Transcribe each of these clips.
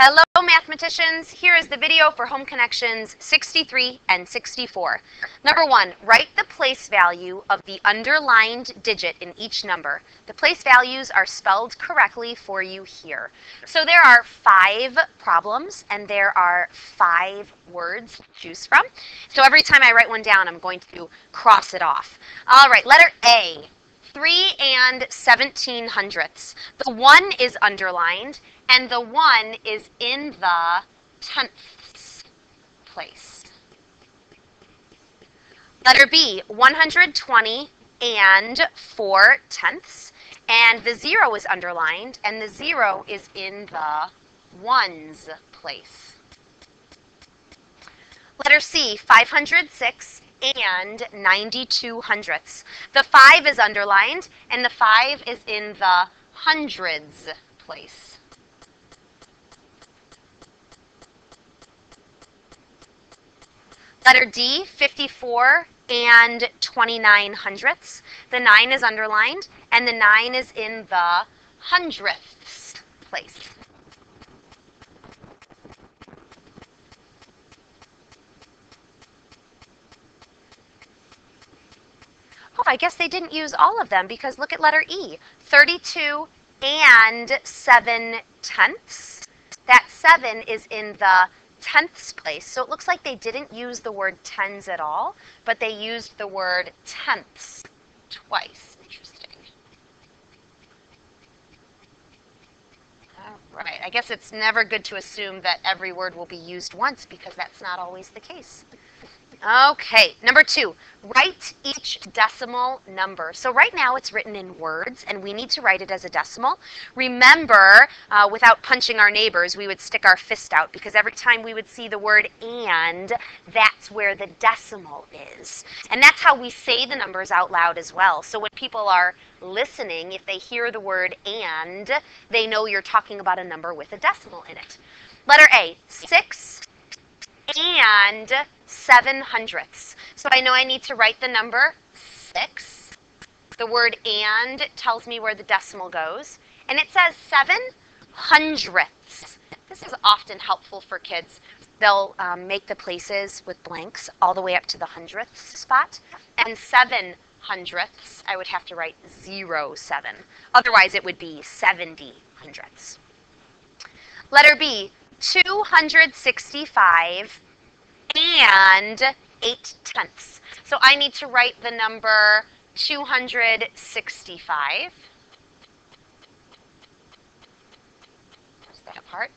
Hello mathematicians, here is the video for home connections 63 and 64. Number 1, write the place value of the underlined digit in each number. The place values are spelled correctly for you here. So there are 5 problems and there are 5 words to choose from. So every time I write one down, I'm going to cross it off. All right, letter A. 3 and 1700ths. The 1 is underlined, and the 1 is in the tenths place. Letter B, 120 and 4 tenths, and the 0 is underlined, and the 0 is in the ones place. Letter C, 506 and 92 hundredths. The 5 is underlined, and the 5 is in the hundreds place. Letter D, 54 and 29 hundredths. The 9 is underlined, and the 9 is in the hundredths place. Oh, I guess they didn't use all of them because look at letter E. 32 and 7 tenths. That 7 is in the tenths place. So it looks like they didn't use the word tens at all, but they used the word tenths twice. Interesting. All right. I guess it's never good to assume that every word will be used once because that's not always the case. Okay, number 2, write each decimal number. So right now it's written in words and we need to write it as a decimal. Remember, without punching our neighbors, we would stick our fist out because every time we would see the word and, that's where the decimal is. And that's how we say the numbers out loud as well. So when people are listening, if they hear the word and, they know you're talking about a number with a decimal in it. Letter A, 6 and 7 hundredths. So I know I need to write the number 6. The word and tells me where the decimal goes. And it says 7 hundredths. This is often helpful for kids. They'll make the places with blanks all the way up to the hundredths spot. And 7 hundredths, I would have to write 07. Otherwise, it would be 70 hundredths. Letter B, 265 and 8 tenths. So I need to write the number 265. There's that part.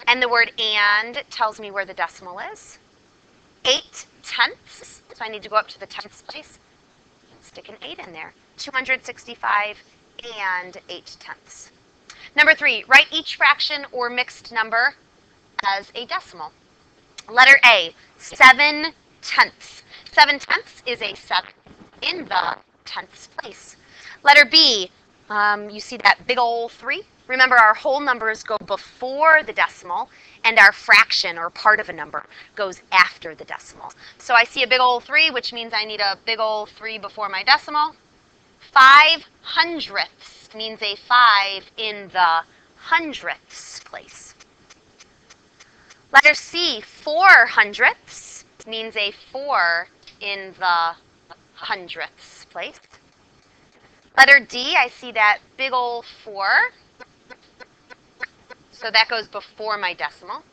And the word and tells me where the decimal is. 8 tenths. So I need to go up to the tenths place. Stick an 8 in there. 265 and 8 tenths. Number 3, write each fraction or mixed number as a decimal. Letter A, 7 tenths. 7 tenths is a 7 in the tenths place. Letter B, you see that big old 3? Remember, our whole numbers go before the decimal, and our fraction, or part of a number, goes after the decimal. So I see a big old 3, which means I need a big old 3 before my decimal. 5 hundredths means a 5 in the hundredths place. Letter C, 4 hundredths means a 4 in the hundredths place. Letter D, I see that big old 4. So that goes before my decimal.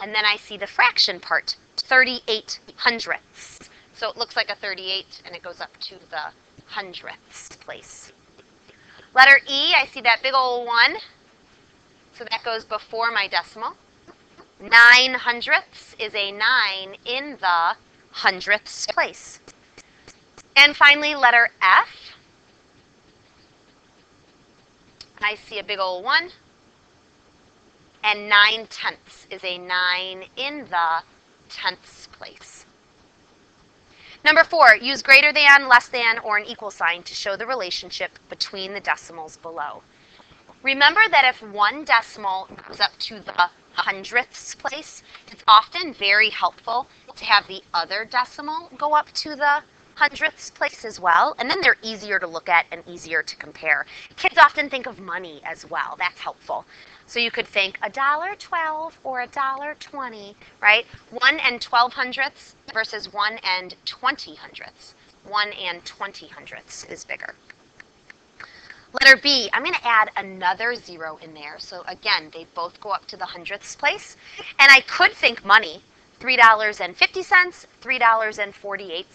And then I see the fraction part, 38 hundredths. So it looks like a 38 and it goes up to the hundredths place. Letter E, I see that big old 1. So that goes before my decimal. 9 hundredths is a 9 in the hundredths place. And finally, letter F. I see a big old 1. And 9 tenths is a 9 in the tenths place. Number 4, use greater than, less than, or an equal sign to show the relationship between the decimals below. Remember that if one decimal goes up to the hundredths place, it's often very helpful to have the other decimal go up to the hundredths place as well, and then they're easier to look at and easier to compare. Kids often think of money as well. That's helpful. So you could think $1.12 or $1.20, right? 1 and 12 hundredths versus 1 and 20 hundredths. 1 and 20 hundredths is bigger. Letter B, I'm going to add another 0 in there. So again, they both go up to the hundredths place. And I could think money, $3.50, $3.48.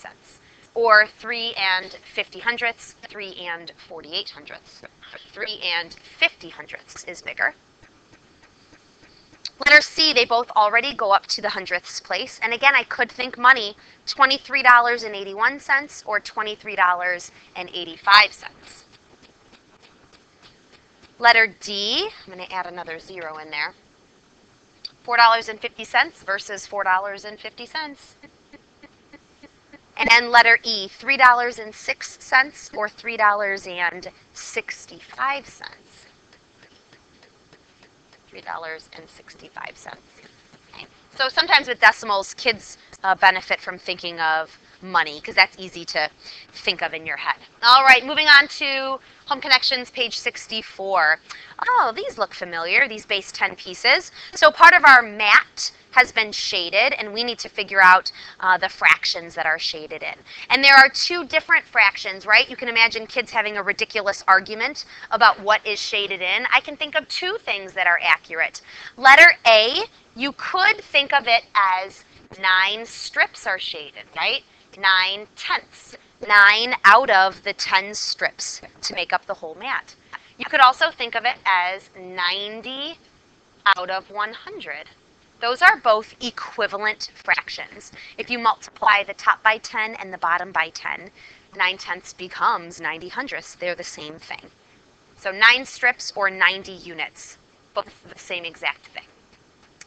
Or 3 and 50 hundredths, 3 and 48 hundredths. 3 and 50 hundredths is bigger. Letter C, they both already go up to the hundredths place. And again, I could think money, $23.81 or $23.85. Letter D, I'm going to add another 0 in there. $4.50 versus $4.50. And then letter E, $3.06 or $3.65. $3.65. Okay. So sometimes with decimals, kids benefit from thinking of money because that's easy to think of in your head. All right, moving on to Home Connections, page 64. Oh, these look familiar, these base 10 pieces. So part of our mat has been shaded, and we need to figure out the fractions that are shaded in. And there are two different fractions, right? You can imagine kids having a ridiculous argument about what is shaded in. I can think of two things that are accurate. Letter A, you could think of it as 9 strips are shaded, right? 9/10. 9 out of the 10 strips to make up the whole mat. You could also think of it as 90 out of 100. Those are both equivalent fractions. If you multiply the top by 10 and the bottom by 10, 9/10 becomes 90 hundredths. They're the same thing. So 9 strips or 90 units, both the same exact thing.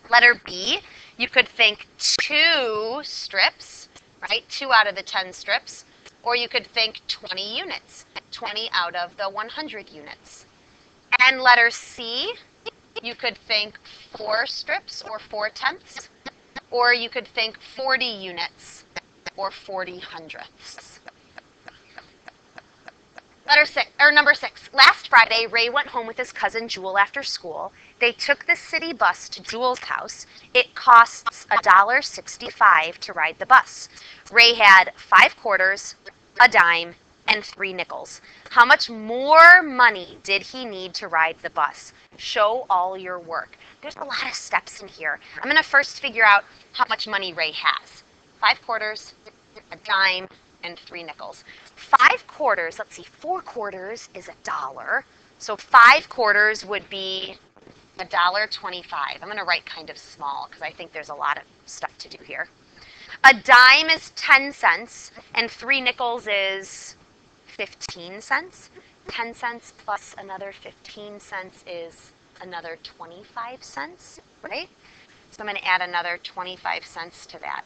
Letter B, you could think 2 strips, right? 2 out of the 10 strips. Or you could think 20 units, 20 out of the 100 units. And letter C, you could think 4 strips or 4/10, or you could think 40 units or 40 hundredths. Number 6. Last Friday, Ray went home with his cousin Jewel after school. They took the city bus to Jewel's house. It costs $1.65 to ride the bus. Ray had 5 quarters, a dime, and 3 nickels. How much more money did he need to ride the bus? Show all your work. There's a lot of steps in here. I'm going to first figure out how much money Ray has. 5 quarters, a dime, and 3 nickels. 5 quarters, let's see, 4 quarters is $1. So 5 quarters would be $1.25. I'm going to write kind of small because I think there's a lot of stuff to do here. A dime is 10 cents, and 3 nickels is 15 cents. 10 cents plus another 15 cents is another 25 cents, right? So I'm going to add another 25 cents to that.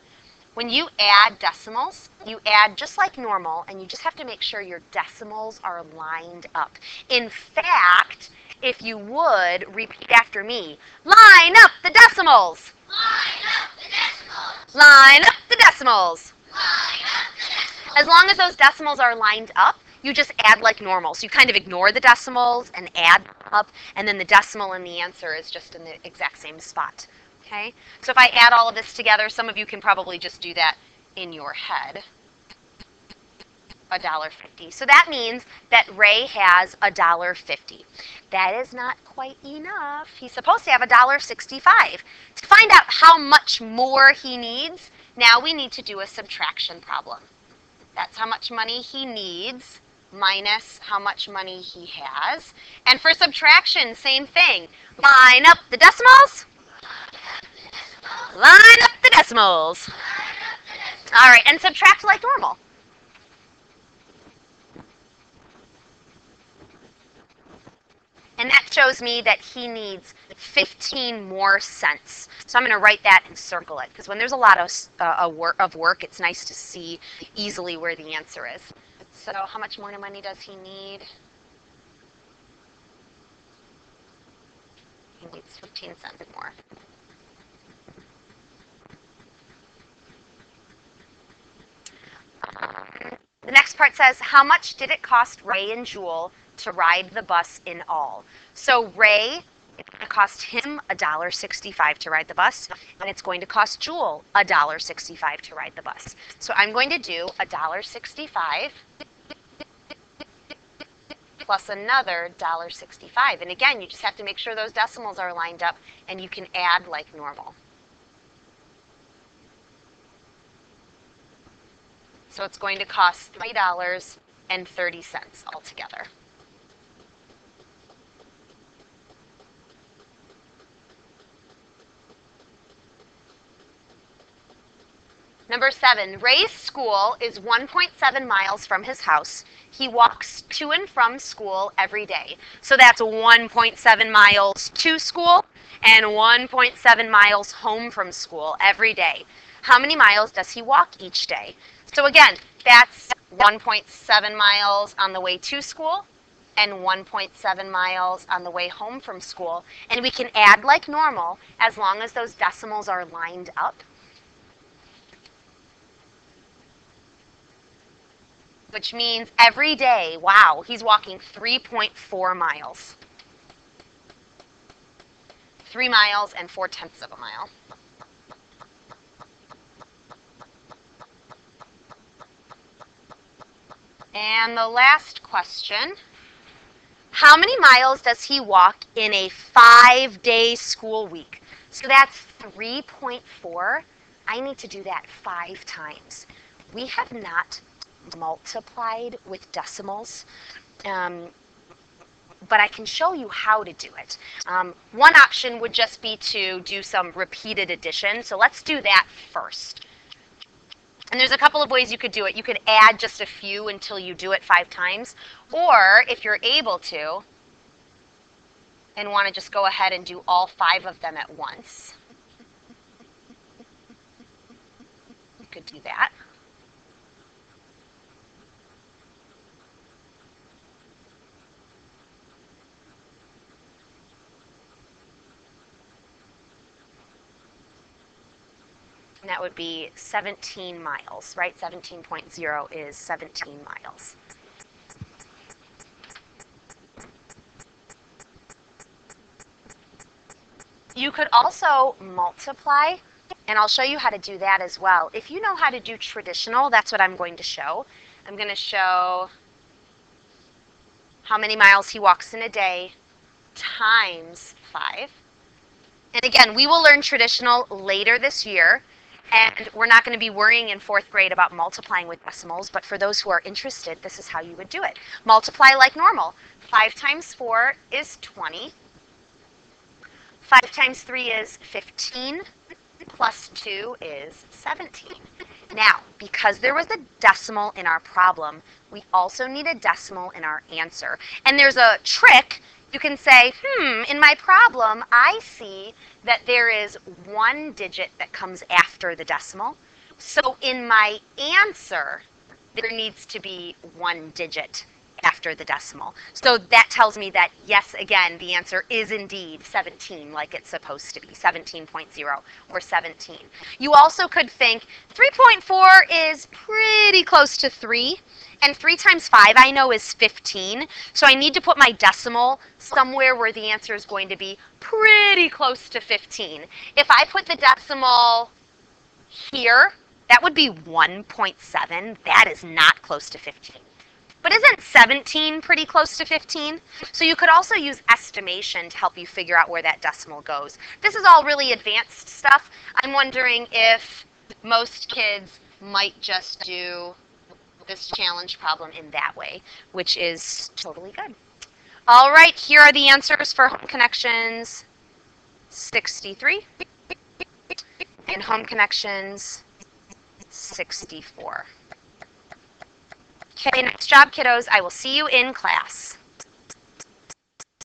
When you add decimals, you add just like normal, and you just have to make sure your decimals are lined up. In fact, if you would, repeat after me. Line up the decimals! Line up the decimals! Line up the decimals! Line up the decimals! As long as those decimals are lined up, you just add like normal. So you kind of ignore the decimals and add up, and then the decimal in the answer is just in the exact same spot. Okay? So if I add all of this together, some of you can probably just do that in your head. $1.50. So that means that Ray has $1.50. That is not quite enough. He's supposed to have $1.65. To find out how much more he needs, now we need to do a subtraction problem. That's how much money he needs minus how much money he has. And for subtraction, same thing. Line up the decimals. Line up the decimals. All right, and subtract like normal. And that shows me that he needs 15 more cents. So I'm going to write that and circle it, because when there's a lot of work, it's nice to see easily where the answer is. So how much more money does he need? He needs 15 cents more. The next part says, how much did it cost Ray and Jewel to ride the bus in all? So Ray, it's going to cost him $1.65 to ride the bus, and it's going to cost Jewel $1.65 to ride the bus. So I'm going to do $1.65 plus another $1.65. And again, you just have to make sure those decimals are lined up, and you can add like normal. So it's going to cost $3.30 altogether. Number 7, Ray's school is 1.7 miles from his house. He walks to and from school every day. So that's 1.7 miles to school and 1.7 miles home from school every day. How many miles does he walk each day? So again, that's 1.7 miles on the way to school and 1.7 miles on the way home from school. And we can add like normal as long as those decimals are lined up. Which means every day, wow, he's walking 3.4 miles. 3 miles and 4/10 of a mile. And the last question, how many miles does he walk in a 5-day school week? So that's 3.4. I need to do that 5 times. We have not multiplied with decimals, but I can show you how to do it. One option would just be to do some repeated addition, so let's do that first. And there's a couple of ways you could do it. You could add just a few until you do it 5 times, or if you're able to and want to just go ahead and do all 5 of them at once, you could do that. And that would be 17 miles, right? 17.0 is 17 miles. You could also multiply, and I'll show you how to do that as well. If you know how to do traditional, that's what I'm going to show. I'm going to show how many miles he walks in a day times 5. And again, we will learn traditional later this year. And we're not going to be worrying in 4th grade about multiplying with decimals, but for those who are interested, this is how you would do it. Multiply like normal. 5 times 4 is 20. 5 times 3 is 15. Plus 2 is 17. Now, because there was a decimal in our problem, we also need a decimal in our answer. And there's a trick. You can say, in my problem, I see that there is 1 digit that comes after the decimal. So in my answer, there needs to be 1 digit after the decimal. So that tells me that, yes, again, the answer is indeed 17, like it's supposed to be, 17.0 or 17. You also could think 3.4 is pretty close to 3. And 3 times 5 I know is 15, so I need to put my decimal somewhere where the answer is going to be pretty close to 15. If I put the decimal here, that would be 1.7. That is not close to 15. But isn't 17 pretty close to 15? So you could also use estimation to help you figure out where that decimal goes. This is all really advanced stuff. I'm wondering if most kids might just do this challenge problem in that way, which is totally good. All right, here are the answers for Home Connections 63 and Home Connections 64. Okay, nice job, kiddos. I will see you in class.